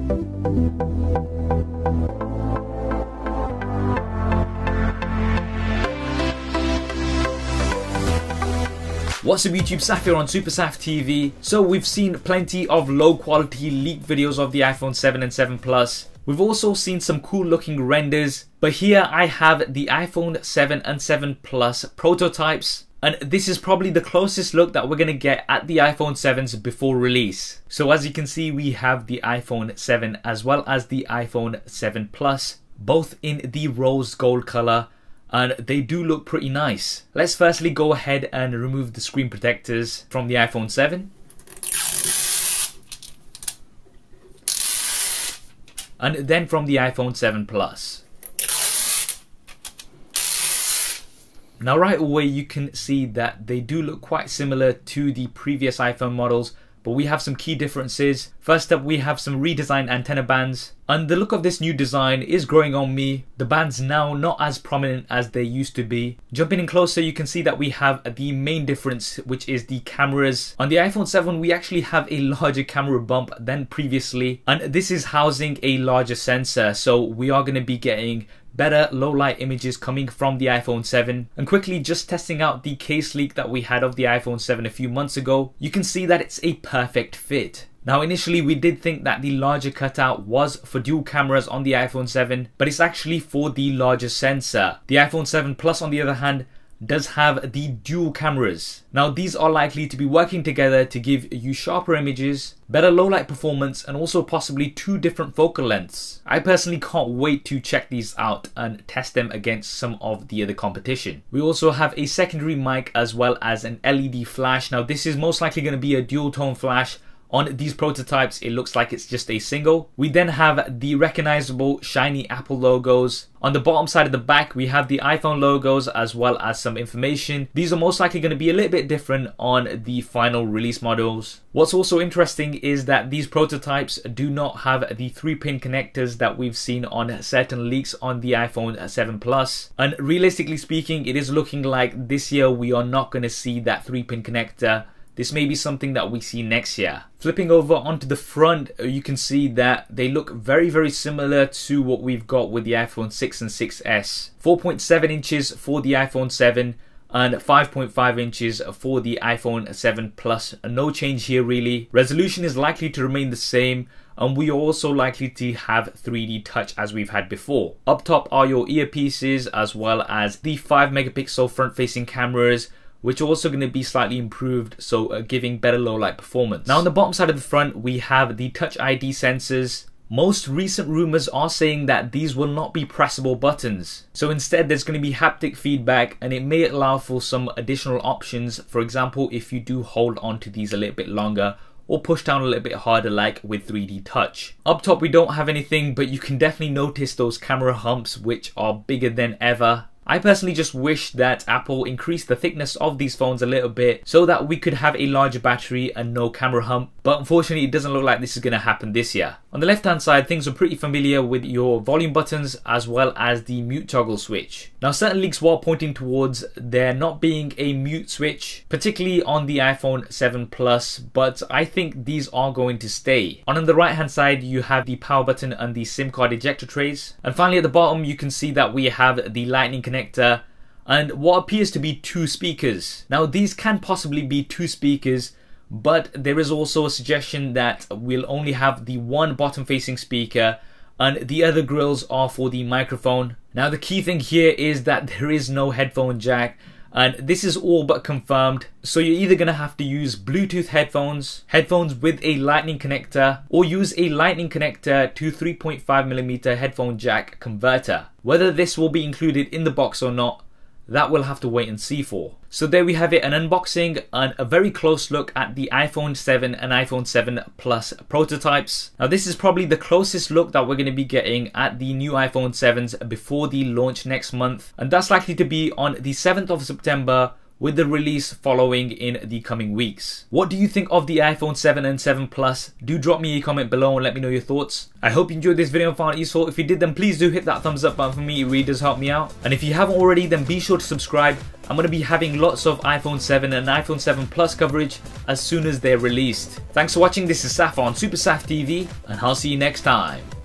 What's up YouTube, Saf here on Super Saf TV. So we've seen plenty of low quality leaked videos of the iPhone 7 and 7 Plus. We've also seen some cool looking renders, but here I have the iPhone 7 and 7 Plus prototypes, and this is probably the closest look that we're going to get at the iPhone 7s before release. So as you can see, we have the iPhone 7 as well as the iPhone 7 Plus, both in the rose gold color, and they do look pretty nice. Let's firstly go ahead and remove the screen protectors from the iPhone 7. And then from the iPhone 7 Plus. Now right away you can see that they do look quite similar to the previous iPhone models, but we have some key differences. First up, we have some redesigned antenna bands, and the look of this new design is growing on me. The bands now not as prominent as they used to be. Jumping in closer, you can see that we have the main difference, which is the cameras. On the iPhone 7 we actually have a larger camera bump than previously, and this is housing a larger sensor, so we are going to be getting better low light images coming from the iPhone 7. And quickly just testing out the case leak that we had of the iPhone 7 a few months ago, you can see that it's a perfect fit. Now initially we did think that the larger cutout was for dual cameras on the iPhone 7, but it's actually for the larger sensor. The iPhone 7 Plus on the other hand does have the dual cameras. Now these are likely to be working together to give you sharper images, better low light performance, and also possibly two different focal lengths. I personally can't wait to check these out and test them against some of the other competition. We also have a secondary mic as well as an LED flash. Now this is most likely going to be a dual tone flash. On these prototypes it looks like it's just a single. We then have the recognizable shiny Apple logos. On the bottom side of the back we have the iPhone logos as well as some information. These are most likely going to be a little bit different on the final release models. What's also interesting is that these prototypes do not have the 3-pin connectors that we've seen on certain leaks on the iPhone 7 Plus. And realistically speaking, it is looking like this year we are not going to see that 3-pin connector. This may be something that we see next year. Flipping over onto the front, you can see that they look very similar to what we've got with the iPhone 6 and 6S. 4.7 inches for the iPhone 7 and 5.5 inches for the iPhone 7 Plus. No change here really. Resolution is likely to remain the same, and we are also likely to have 3D touch as we've had before. Up top are your earpieces as well as the 5 megapixel front facing cameras, which are also going to be slightly improved, so giving better low light performance. Now on the bottom side of the front we have the Touch ID sensors. Most recent rumors are saying that these will not be pressable buttons, so instead there's going to be haptic feedback, and it may allow for some additional options. For example, if you do hold on to these a little bit longer or push down a little bit harder like with 3D touch. Up top we don't have anything, but you can definitely notice those camera humps which are bigger than ever. I personally just wish that Apple increased the thickness of these phones a little bit so that we could have a larger battery and no camera hump, but unfortunately it doesn't look like this is going to happen this year. On the left hand side, things are pretty familiar with your volume buttons as well as the mute toggle switch. Now certain leaks were pointing towards there not being a mute switch, particularly on the iPhone 7 Plus, but I think these are going to stay. On the right hand side you have the power button and the SIM card ejector trays, and finally at the bottom you can see that we have the lightning connector and what appears to be 2 speakers. Now these can possibly be 2 speakers, but there is also a suggestion that we'll only have the one bottom facing speaker and the other grills are for the microphone. Now the key thing here is that there is no headphone jack, and this is all but confirmed, so you're either going to have to use Bluetooth headphones with a lightning connector, or use a lightning connector to 3.5mm headphone jack converter. Whether this will be included in the box or not, that we'll have to wait and see for. So there we have it, an unboxing and a very close look at the iPhone 7 and iPhone 7 Plus prototypes. Now this is probably the closest look that we're going to be getting at the new iPhone 7s before the launch next month, and that's likely to be on the 7th of September with the release following in the coming weeks. What do you think of the iPhone 7 and 7 Plus? Do drop me a comment below and let me know your thoughts. I hope you enjoyed this video and found it useful. If you did, then please do hit that thumbs up button for me. It really does help me out. And if you haven't already, then be sure to subscribe. I'm going to be having lots of iPhone 7 and iPhone 7 Plus coverage as soon as they're released. Thanks for watching. This is Saf on Super Saf TV, and I'll see you next time.